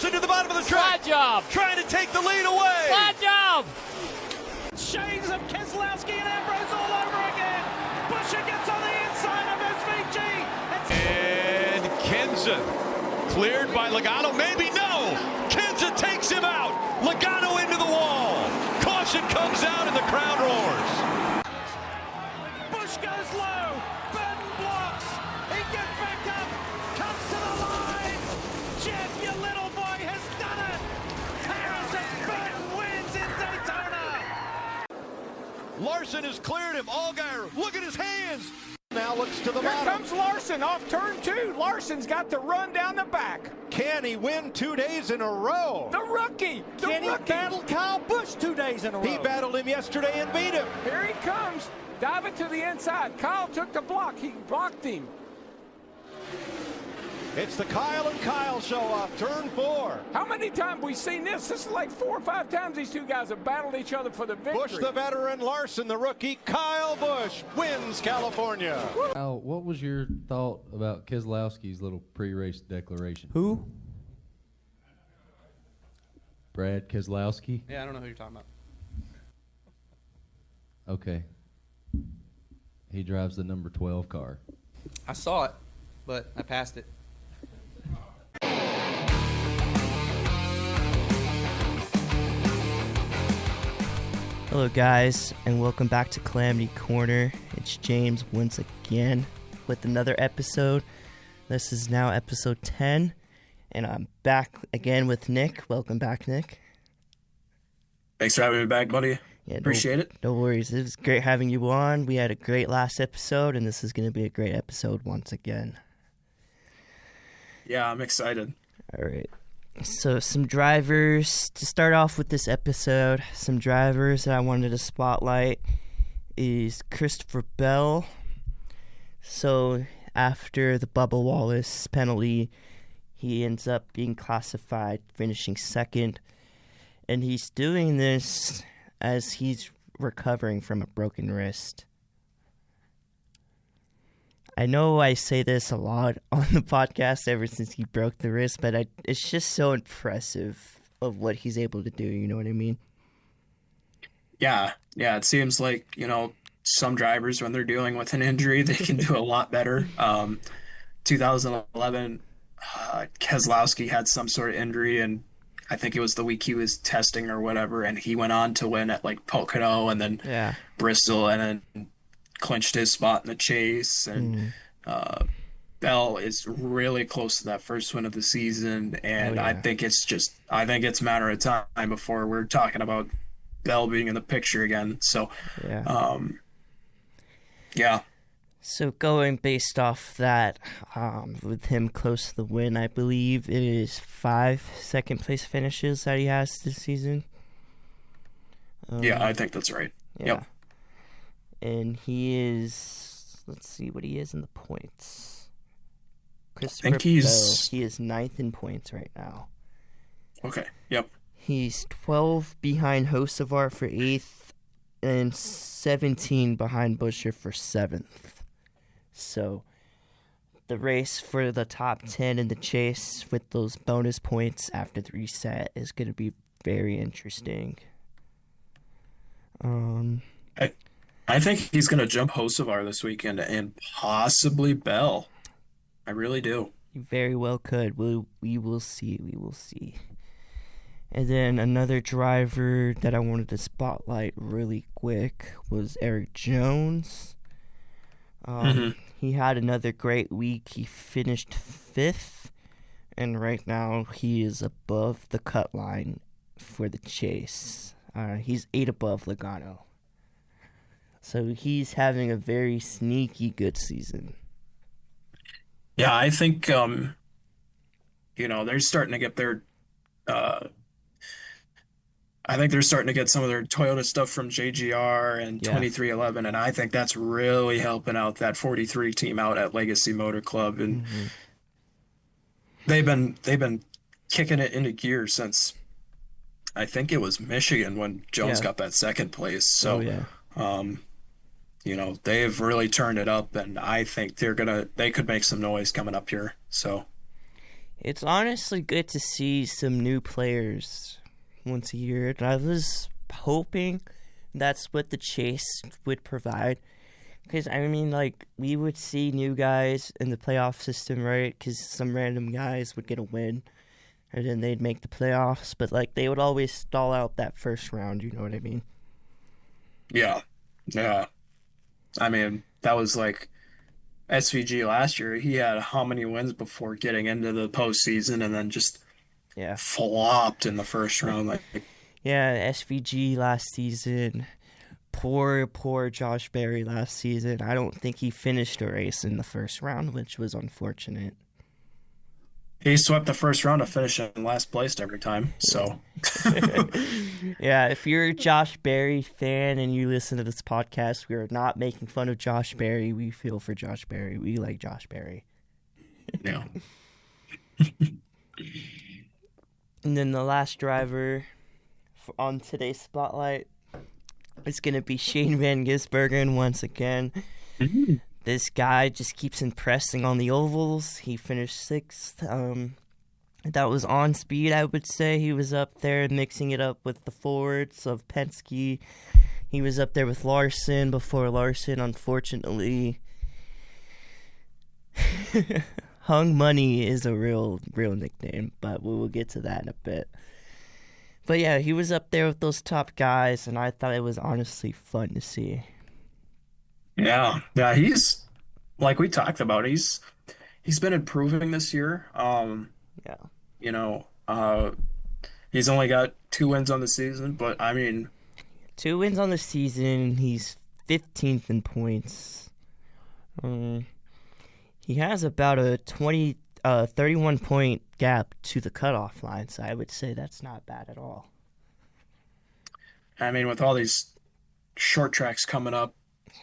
Larson to the bottom of the track. Slide job. Trying to take the lead away. Slide job. Shades of Keselowski and Ambrose all over again. Buescher gets on the inside of SVG. And Kenza cleared by Logano. Maybe no. Kenza takes him out. Logano into the wall. Caution comes out and the crowd roars. Busch goes low. Burton blocks. He gets back up. Comes to the line. Jeff, your little boy, has done it. Harrison Burton wins in Daytona. Larson has cleared him. Allgaier, look at his hands. Now looks to the Here bottom. comes Larson off turn 2. Larson's got the run down the back. Can he win 2 days in a row? The rookie. Can he battle Kyle Busch 2 days in a row? He battled him yesterday and beat him. Here he comes. Diving to the inside. Kyle took the block. He blocked him. It's the Kyle and Kyle show off, turn 4. How many times we seen this? This is like 4 or 5 times these two guys have battled each other for the victory. Busch the veteran, Larson the rookie. Kyle Busch wins California. Al, what was your thought about Keselowski's little pre-race declaration? Who? Brad Keselowski? Yeah, I don't know who you're talking about. Okay. He drives the number 12 car. I saw it, but I passed it. Hello guys, and welcome back to Calamity Corner. It's James once again with another episode. This is now episode 10, and I'm back again with Nick. Welcome back, Nick. Thanks for having me back, buddy. Yeah, Appreciate it. No worries. It was great having you on. We had a great last episode, and this is going to be a great episode once again. Yeah, I'm excited. All right. So some drivers, to start off with this episode, some drivers that I wanted to spotlight is Christopher Bell. So after the Bubba Wallace penalty, he ends up being classified, finishing second. And he's doing this as he's recovering from a broken wrist. I know I say this a lot on the podcast ever since he broke the wrist, but it's just so impressive of what he's able to do, you know what I mean? Yeah, it seems like, some drivers, when they're dealing with an injury, they can do a lot better. 2011, Keselowski had some sort of injury, and I think it was the week he was testing or whatever, and he went on to win at, Pocono and then Bristol, and then clinched his spot in the chase, and Bell is really close to that first win of the season, and I think it's a matter of time before we're talking about Bell being in the picture again. So So going based off that, with him close to the win, I believe it is 5 second place finishes that he has this season. I think that's right. Yep. And he is, let's see what he is in the points. Christopher I think Bell, he is 9th in points right now. Okay, yep. He's 12 behind Hocevar for 8th and 17 behind Buescher for 7th. So the race for the top 10 in the chase with those bonus points after the reset is going to be very interesting. I think he's going to jump Hocevar this weekend and possibly Bell. I really do. You very well could. We will see. We will see. And then another driver that I wanted to spotlight really quick was Erik Jones. He had another great week. He finished 5th, and right now he is above the cut line for the chase. He's 8 above Logano. So he's having a very sneaky good season. Yeah, I think they're starting to get their I think they're starting to get some of their Toyota stuff from JGR and 2311, and I think that's really helping out that 43 team out at Legacy Motor Club, and they've been kicking it into gear since I think it was Michigan when Jones got that second place. So they've really turned it up, and I think they could make some noise coming up here. So It's honestly good to see some new players once a year. And I was hoping that's what the Chase would provide. Because, I mean, like, we would see new guys in the playoff system, right? Because some random guys would get a win, and then they'd make the playoffs. But, like, they would always stall out that first round, you know what I mean? Yeah. Yeah. I mean, that was like SVG last year. He had how many wins before getting into the postseason and then just flopped in the first round. Like, yeah, SVG last season. Poor Josh Berry last season. I don't think he finished a race in the first round, which was unfortunate. He swept the first round to finish in last place every time, so. Yeah, if you're a Josh Berry fan and you listen to this podcast, we are not making fun of Josh Berry. We feel for Josh Berry. We like Josh Berry. Yeah. And then the last driver on today's spotlight is going to be Shane Van Gisbergen once again. Mm-hmm. This guy just keeps impressing on the ovals. He finished 6th. That was on speed, I would say. He was up there mixing it up with the forwards of Penske. He was up there with Larson before Larson, unfortunately. Hung Money is a real nickname, but we will get to that in a bit. But yeah, he was up there with those top guys, and I thought it was honestly fun to see. Yeah, he's like we talked about. He's been improving this year. You know, he's only got 2 wins on the season, but I mean, 2 wins on the season. He's 15th in points. He has about a 31 point gap to the cutoff line, so I would say that's not bad at all. I mean, with all these short tracks coming up,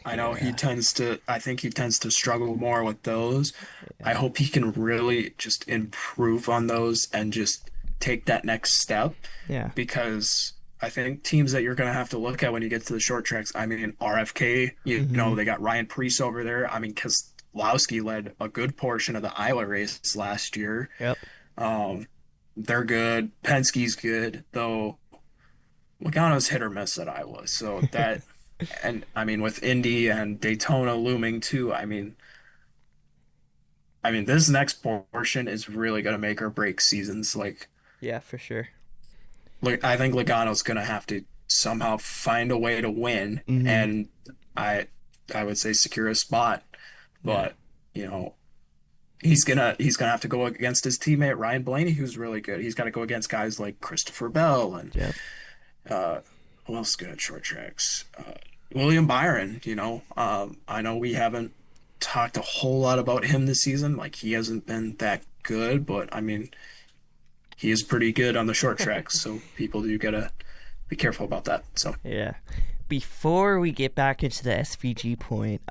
I know I think he tends to struggle more with those. Yeah. I hope he can really just improve on those and just take that next step. Yeah. Because I think teams that you're going to have to look at when you get to the short tracks, I mean, RFK, you know, they got Ryan Preece over there. I mean, Keselowski led a good portion of the Iowa race last year. Yep. They're good. Penske's good, though Logano's hit or miss at Iowa. So that... And I mean, with Indy and Daytona looming too, I mean, this next portion is really going to make or break seasons. Like, yeah, for sure. Like, I think Logano's going to have to somehow find a way to win, and I would say secure a spot. But you know, he's gonna have to go against his teammate Ryan Blaney, who's really good. He's got to go against guys like Christopher Bell and who else is good at short tracks? William Byron, you know. I know we haven't talked a whole lot about him this season. Like, he hasn't been that good, but, I mean, he is pretty good on the short tracks, so people do got to be careful about that. So yeah. Before we get back into the SVG point,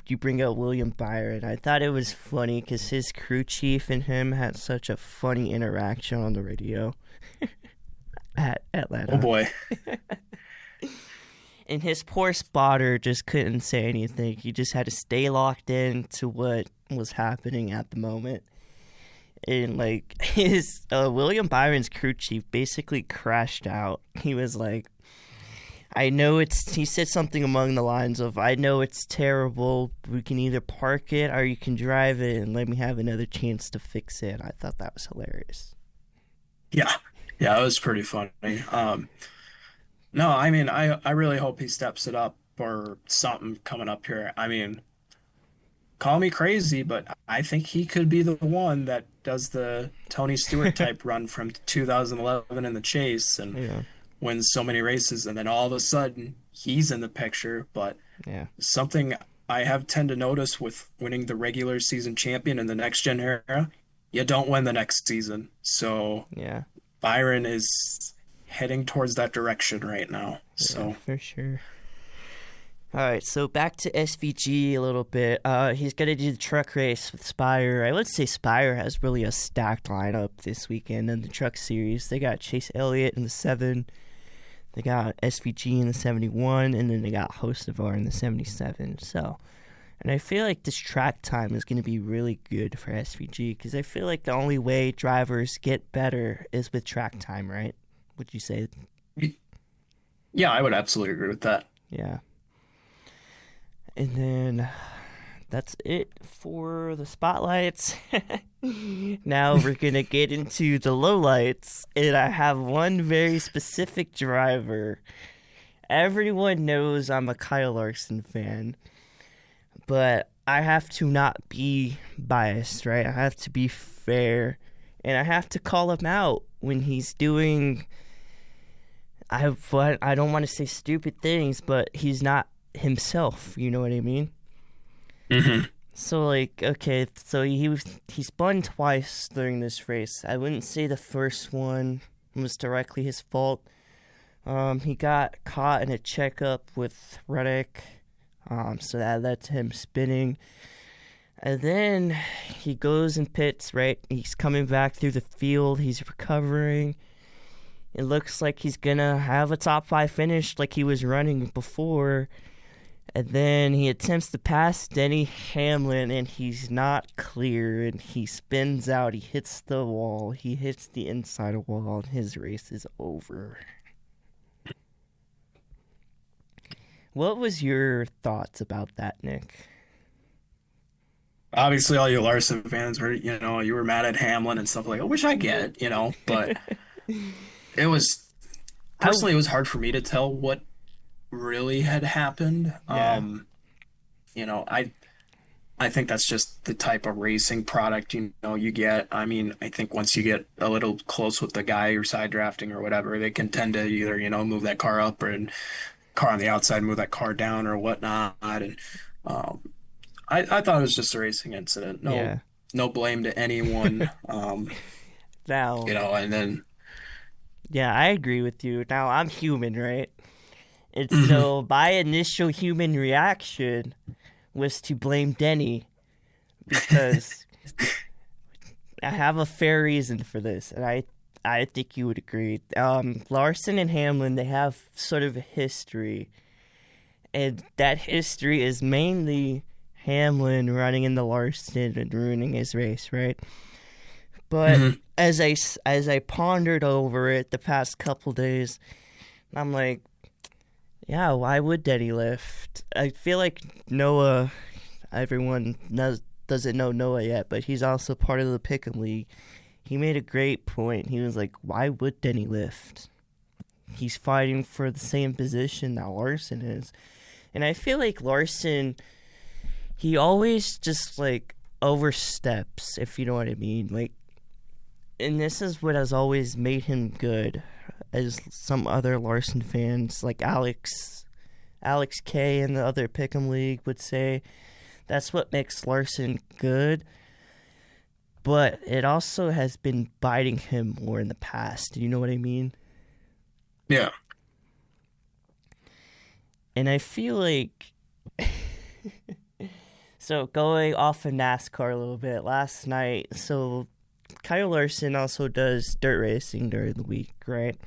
you bring up William Byron. I thought it was funny because his crew chief and him had such a funny interaction on the radio. At Atlanta. Oh boy. And his poor spotter just couldn't say anything. He just had to stay locked in to what was happening at the moment. And like his William Byron's crew chief basically crashed out. He was like, he said something along the lines of, I know it's terrible. We can either park it or you can drive it and let me have another chance to fix it. I thought that was hilarious. Yeah. Yeah, it was pretty funny. No, I mean, I really hope he steps it up or something coming up here. I mean, call me crazy, but I think he could be the one that does the Tony Stewart type run from 2011 in the Chase and wins so many races, and then all of a sudden he's in the picture. But something I have tend to notice with winning the regular season champion in the next gen era, you don't win the next season. So Byron is heading towards that direction right now. So for sure. All right, so back to SVG a little bit. He's going to do the truck race with Spire. I would say Spire has really a stacked lineup this weekend in the truck series. They got Chase Elliott in the 7. They got SVG in the 71, and then they got Hocevar in the 77. So And I feel like this track time is going to be really good for SVG because I feel like the only way drivers get better is with track time, right? Would you say? Yeah, I would absolutely agree with that. Yeah. And then that's it for the spotlights. Now we're going to get into the lowlights. And I have one very specific driver. Everyone knows I'm a Kyle Larson fan. But I have to not be biased, right? I have to be fair. And I have to call him out when he's doing... I don't want to say stupid things, but he's not himself. You know what I mean? Mm-hmm. So, like, okay, so he spun twice during this race. I wouldn't say the first one was directly his fault. He got caught in a checkup with Reddick, so that led to him spinning. And then he goes and pits, right? He's coming back through the field. He's recovering. It looks like he's going to have a top 5 finish like he was running before. And then he attempts to pass Denny Hamlin, and he's not clear. And he spins out. He hits the wall. He hits the inside wall, and his race is over. What was your thoughts about that, Nick? Obviously, all you Larson fans were, you were mad at Hamlin and stuff like that, which I get, but it was hard for me to tell what really had happened. Yeah. I think that's just the type of racing product, you get. I mean, I think once you get a little close with the guy you're side drafting or whatever, they can tend to either, move that car up or car on the outside, move that car down or whatnot. And I thought it was just a racing incident. No blame to anyone. Now, and then. Yeah, I agree with you. Now, I'm human, right? And so my initial human reaction was to blame Denny because I have a fair reason for this, and I think you would agree. Larson and Hamlin, they have sort of a history, and that history is mainly Hamlin running into Larson and ruining his race, right? But as I pondered over it the past couple days, I'm like, yeah, why would Denny lift? I feel like Noah, everyone doesn't know Noah yet, but he's also part of the Pick'em League. He made a great point. He was like, why would Denny lift? He's fighting for the same position that Larson is. And I feel like Larson, he always just, like, oversteps, if you know what I mean. Like, and this is what has always made him good, as some other Larson fans, like Alex K and the other Pick'em League would say. That's what makes Larson good. But it also has been biting him more in the past. Do you know what I mean? Yeah. And I feel like... So, going off of NASCAR a little bit, last night, so Kyle Larson also does dirt racing during the week, right?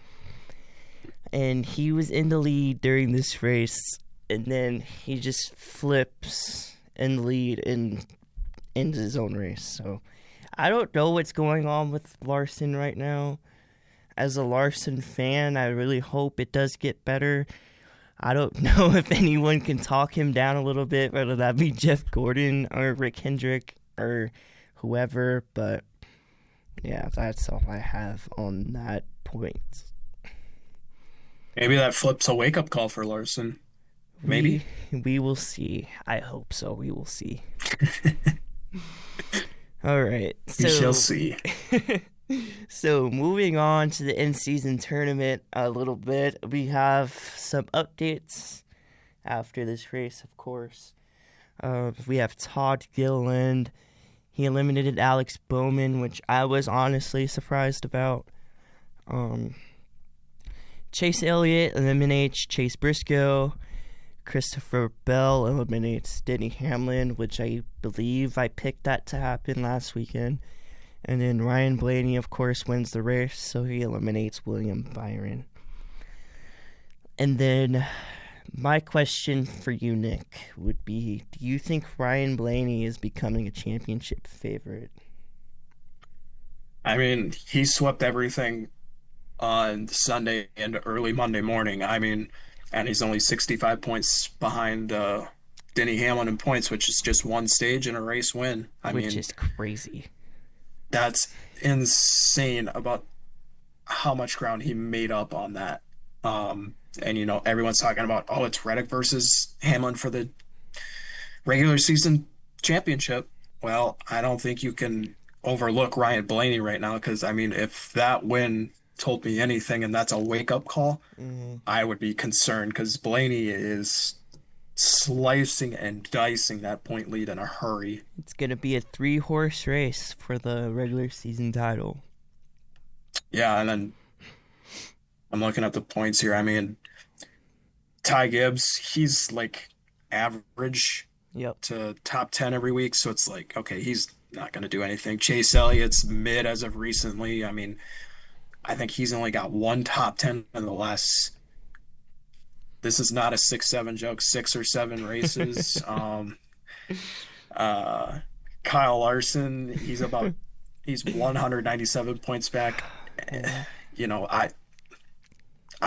And he was in the lead during this race, and then he just flips in the lead and ends his own race. So, I don't know what's going on with Larson right now. As a Larson fan, I really hope it does get better. I don't know if anyone can talk him down a little bit, whether that be Jeff Gordon or Rick Hendrick or whoever, but yeah, that's all I have on that point. Maybe that flips a wake-up call for Larson. Maybe. We will see. I hope so. We will see. All right. We shall see. So, moving on to the in-season tournament a little bit, we have some updates after this race, of course. We have Todd Gilliland. He eliminated Alex Bowman, which I was honestly surprised about. Chase Elliott eliminates Chase Briscoe. Christopher Bell eliminates Denny Hamlin, which I believe I picked that to happen last weekend. And then Ryan Blaney, of course, wins the race, so he eliminates William Byron. And then my question for you, Nick, would be, do you think Ryan Blaney is becoming a championship favorite? I mean, he swept everything on Sunday and early Monday morning. I mean, and he's only 65 points behind Denny Hamlin in points, which is just one stage in a race win. Which is crazy. That's insane about how much ground he made up on that. And, you know, everyone's talking about, oh, it's Reddick versus Hamlin for the regular season championship. Well, I don't think you can overlook Ryan Blaney right now because, I mean, if that win told me anything and that's a wake-up call, I would be concerned because Blaney is slicing and dicing that point lead in a hurry. It's going to be a 3-horse race for the regular season title. Yeah, and then I'm looking at the points here. I mean, Ty Gibbs, he's like average to top 10 every week, so it's like, okay, he's not going to do anything. Chase Elliott's mid as of recently. I mean, I think he's only got one top 10 in the last, this is not a 6-7 joke, 6 or 7 races. Kyle Larson, he's 197 points back. You know, I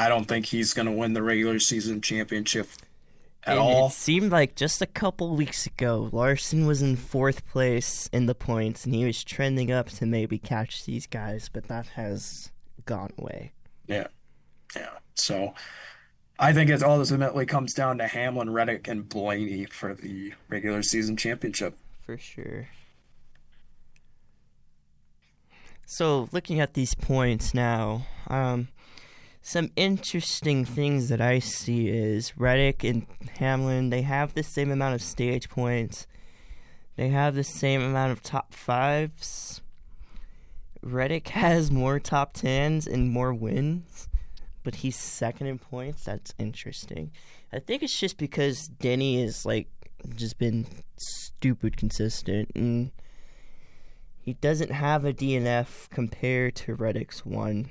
don't think he's going to win the regular season championship at all. It seemed like just a couple weeks ago, Larson was in 4th place in the points, and he was trending up to maybe catch these guys, but that has gone away. Yeah. So I think it ultimately comes down to Hamlin, Reddick, and Blaney for the regular season championship. For sure. So, looking at these points now, some interesting things that I see is Reddick and Hamlin, they have the same amount of stage points. They have the same amount of top 5s. Reddick has more top 10s and more wins, but he's second in points. That's interesting. I think it's just because Denny is, like, just been stupid consistent, and he doesn't have a DNF compared to Reddick's 1.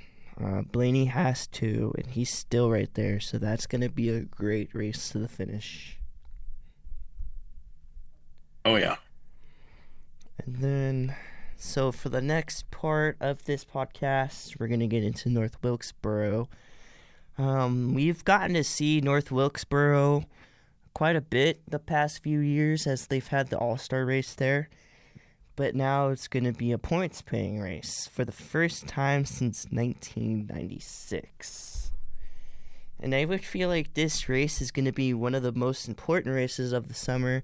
Blaney has 2, and he's still right there, so that's going to be a great race to the finish. Oh, yeah. And then, so for the next part of this podcast, we're going to get into North Wilkesboro. We've gotten to see North Wilkesboro quite a bit the past few years as they've had the All-Star race there. But now it's going to be a points-paying race for the first time since 1996. And I would feel like this race is going to be one of the most important races of the summer,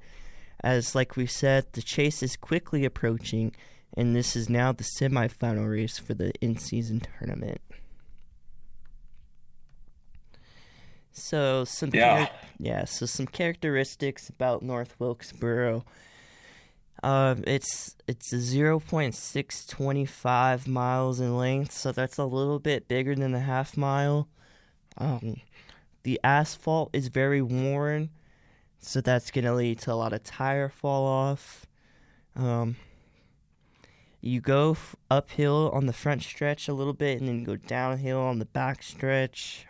as, like we said, the chase is quickly approaching, and this is now the semifinal race for the in-season tournament. So some some characteristics about North Wilkesboro. It's 0.625 miles in length, so that's a little bit bigger than a half mile. The asphalt is very worn, so that's going to lead to a lot of tire fall off. You go uphill on the front stretch a little bit and then go downhill on the back stretch.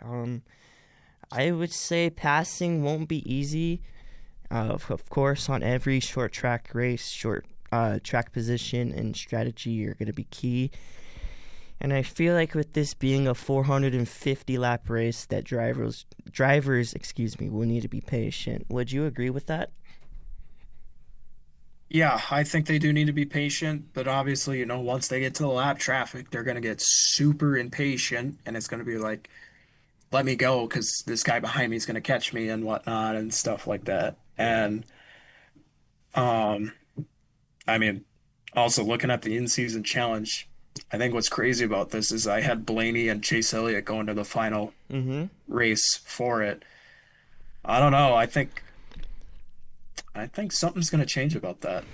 I would say passing won't be easy. Of course, on every short track race, short track position and strategy are going to be key. And I feel like with this being a 450 lap race, that drivers, will need to be patient. Would you agree with that? Yeah, I think they do need to be patient, but obviously, you know, once they get to the lap traffic, they're going to get super impatient, and it's going to be like, let me go because this guy behind me is going to catch me and whatnot and stuff like that. And, I mean, also looking at the in-season challenge, I think what's crazy about this is I had Blaney and Chase Elliott going to the final race for it. I don't know. I think something's going to change about that.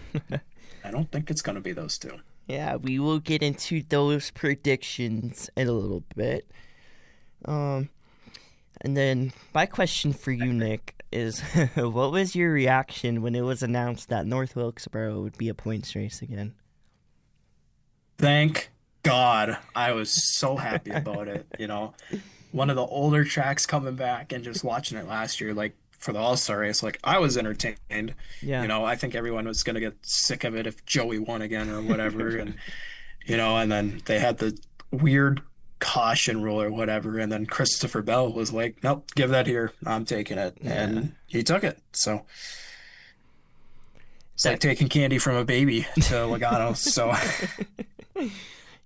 I don't think it's going to be those two. Yeah, we will get into those predictions in a little bit. And then my question for you, Nick, is what was your reaction when it was announced that North Wilkesboro would be a points race again? Thank God. I was so happy about it, you know. one of the older tracks coming back and just watching it last year, like for the All-Star race, like I was entertained. Yeah. You know, I think everyone was gonna get sick of it if Joey won again or whatever, and and then they had the weird caution rule or whatever, and then Christopher Bell was like, "Nope, give that here. I'm taking it," and he took it. So it's like taking candy from a baby to Logano. So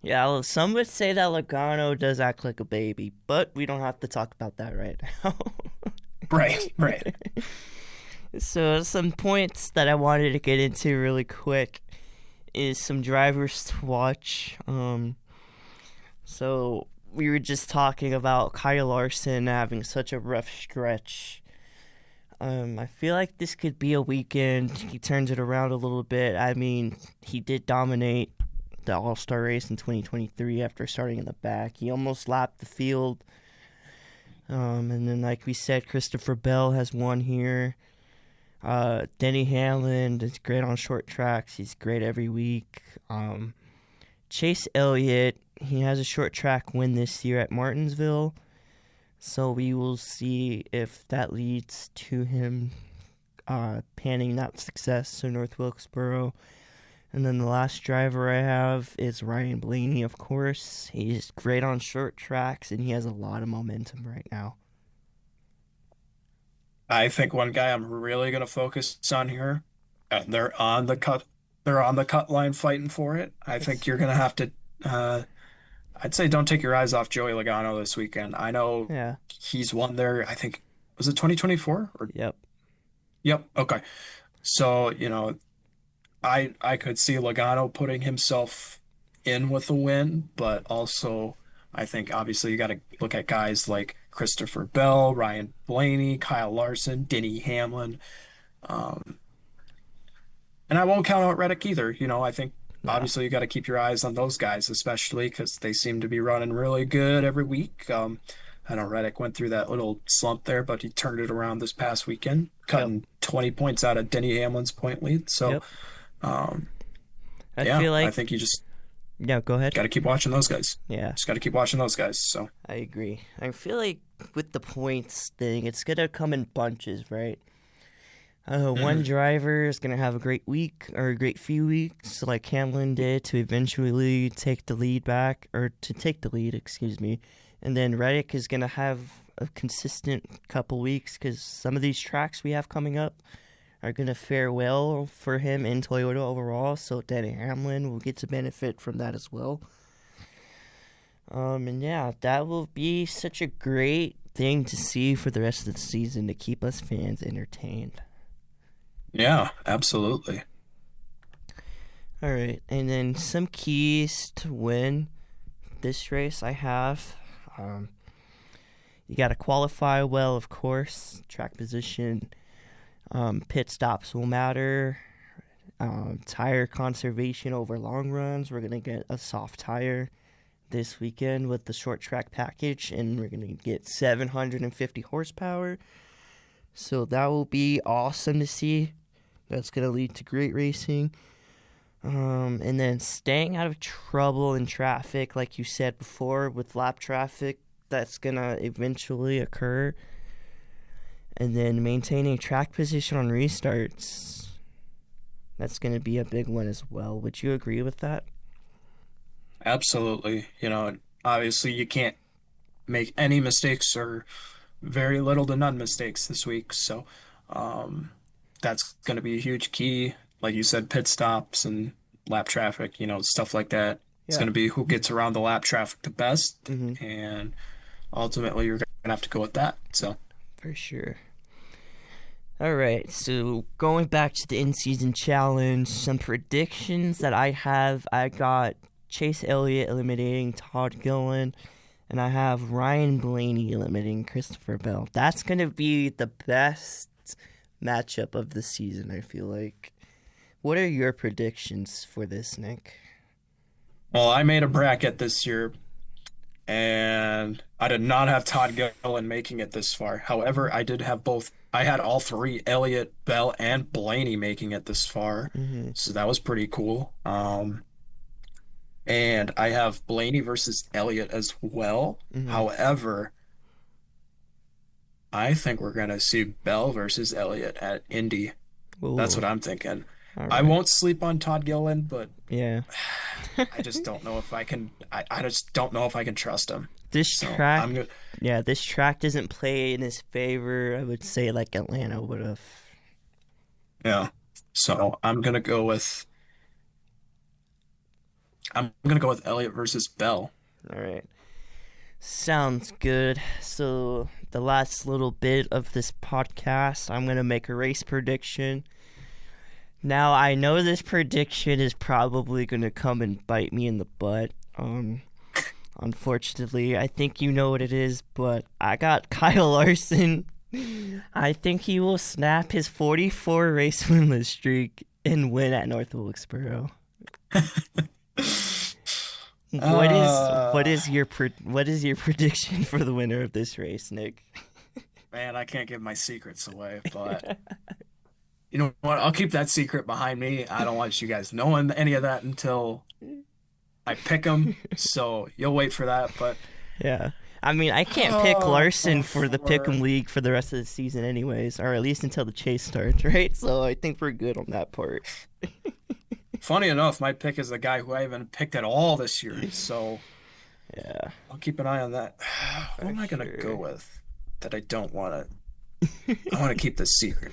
yeah, well, some would say that Logano does act like a baby, but we don't have to talk about that right now. Right. So some points that I wanted to get into really quick is some drivers to watch. So we were just talking about Kyle Larson having such a rough stretch. I feel like this could be a weekend. He turns it around a little bit. I mean, he did dominate the All-Star race in 2023 after starting in the back. He almost lapped the field. And then, like we said, Christopher Bell has won here. Denny Hamlin is great on short tracks. He's great every week. Chase Elliott, he has a short track win this year at Martinsville. So we will see if that leads to him panning that success to North Wilkesboro. And then the last driver I have is Ryan Blaney, of course. He's great on short tracks, and he has a lot of momentum right now. I think one guy I'm really going to focus on here, and they're on the cut line fighting for it. I think you're going to have to, I'd say don't take your eyes off Joey Logano this weekend. I know he's won there, I think, was it 2024? Yep. Okay. So, I could see Logano putting himself in with a win, but also I think obviously you got to look at guys like Christopher Bell, Ryan Blaney, Kyle Larson, Denny Hamlin. And I won't count out Reddick either. I think obviously you got to keep your eyes on those guys, especially because they seem to be running really good every week. I know Reddick went through that little slump there, but he turned it around this past weekend, cutting 20 points out of Denny Hamlin's point lead. So, I feel like I think you just go ahead. Got to keep watching those guys. Yeah, just got to keep watching those guys. So I agree. I feel like with the points thing, it's gonna come in bunches, right? One driver is gonna have a great week or a great few weeks, like Hamlin did, to eventually take the lead back, or to take the lead, excuse me. And then Reddick is gonna have a consistent couple weeks because some of these tracks we have coming up are going to fare well for him in Toyota overall, so Denny Hamlin will get to benefit from that as well. And yeah, that will be such a great thing to see for the rest of the season to keep us fans entertained. Yeah, absolutely. All right, and then some keys to win this race I have. You got to qualify well, of course, track position. Pit stops will matter. Tire conservation over long runs. We're going to get a soft tire this weekend with the short track package, and we're going to get 750 horsepower. So that will be awesome to see. That's going to lead to great racing. And then staying out of trouble in traffic, like you said before, with lap traffic, that's going to eventually occur. And then maintaining track position on restarts. That's going to be a big one as well. Would you agree with that? Absolutely. Obviously you can't make any mistakes or very little to none mistakes this week. So that's going to be a huge key. Like you said, pit stops and lap traffic, stuff like that. It's going to be who gets around the lap traffic the best. Mm-hmm. And ultimately you're going to have to go with that. So for sure. All right, so going back to the in-season challenge, some predictions that I have. I got Chase Elliott eliminating Todd Gillen, and I have Ryan Blaney eliminating Christopher Bell. That's going to be the best matchup of the season, I feel like. What are your predictions for this, Nick? Well, I made a bracket this year, and I did not have Todd Gillen making it this far. However, I did have both. I had all three, Elliott, Bell, and Blaney making it this far. Mm-hmm. So that was pretty cool. And I have Blaney versus Elliott as well. Mm-hmm. However, I think we're gonna see Bell versus Elliott at Indy. Ooh. That's what I'm thinking. All I right. won't sleep on Todd Gilliland, but Yeah. I just don't know if I can. I just don't know if I can trust him. This So track, I'm gonna, this track doesn't play in his favor. I would say like Atlanta would have. yeah. So I'm gonna go with Elliott versus Bell. All right. Sounds good. So the last little bit of this podcast, I'm going to make a race prediction. Now, I know this prediction is probably going to come and bite me in the butt. Unfortunately, I think you know what it is, but I got Kyle Larson. I think he will snap his 44 race winless streak and win at North Wilkesboro. What is your prediction for the winner of this race, Nick? Man, I can't give my secrets away, but you know what? I'll keep that secret behind me. I don't want you guys knowing any of that until I pick them. So you'll wait for that. But yeah, I mean, I can't pick Larson for the Pick'em League for the rest of the season, anyways, or at least until the chase starts, right? So I think we're good on that part. Funny enough, my pick is a guy who I haven't picked at all this year. So yeah, I'll keep an eye on that. Who am I gonna go with that I don't want to? I want to keep this secret.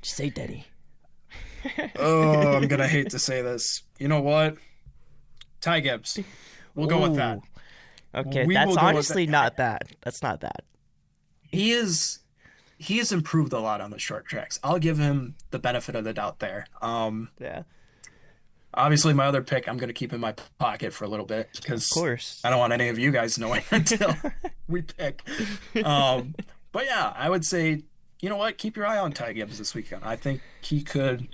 Just say Denny. Oh, I'm gonna hate to say this. You know what? Ty Gibbs. We'll go with that. Okay, We that's will go with honestly that. not bad. That's not bad. He has improved a lot on the short tracks. I'll give him the benefit of the doubt there. Yeah, Obviously, my other pick, I'm going to keep in my pocket for a little bit because of course. I don't want any of you guys knowing until we pick. But yeah, I would say, you know what? Keep your eye on Ty Gibbs this weekend. I think he could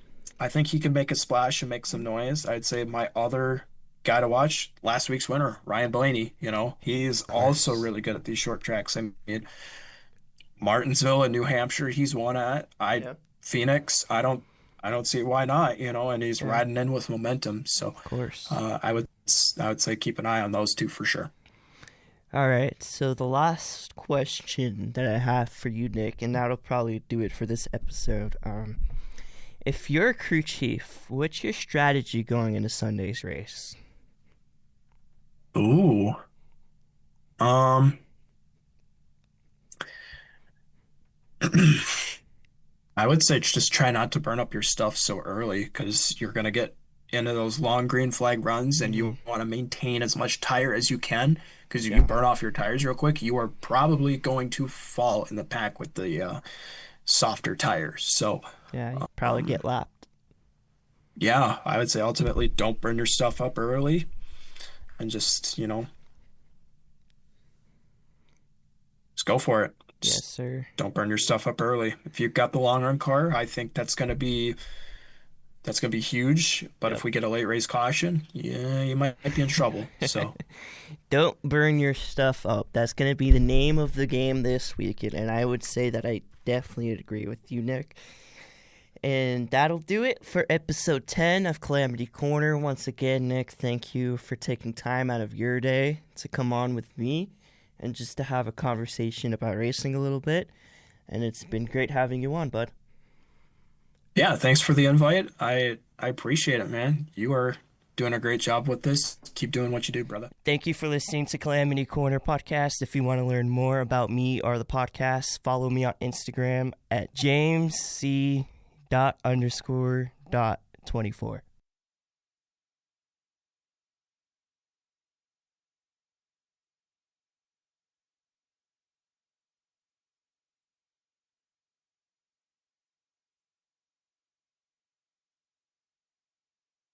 make a splash and make some noise. I'd say my other guy to watch, last week's winner, Ryan Blaney. You know, he's also really good at these short tracks. I mean, Martinsville in New Hampshire, he's won at. Phoenix, I don't see why not, you know, and he's riding in with momentum. So Of course. I would say keep an eye on those two for sure. All right, so the last question that I have for you, Nick, and that'll probably do it for this episode. If you're a crew chief, what's your strategy going into Sunday's race? Ooh. I would say just try not to burn up your stuff so early because you're going to get into those long green flag runs and you want to maintain as much tire as you can because if you burn off your tires real quick, you are probably going to fall in the pack with the softer tires. So Yeah, you probably get lapped. yeah, I would say ultimately don't burn your stuff up early and just, you know, just go for it. Yes, sir. Don't burn your stuff up early. If you've got the long run car, I think that's gonna be huge. But if we get a late race caution, yeah, you might be in trouble. So Don't burn your stuff up. That's going to be the name of the game this weekend, and I would say that I definitely agree with you, Nick. And that'll do it for episode 10 of Calamity Corner. Once again, Nick, thank you for taking time out of your day to come on with me and just to have a conversation about racing a little bit. And it's been great having you on, bud. yeah, thanks for the invite. I appreciate it, man. You are doing a great job with this. Keep doing what you do, brother. Thank you for listening to Calamity Corner Podcast. If you want to learn more about me or the podcast, follow me on Instagram at jamesc._.24.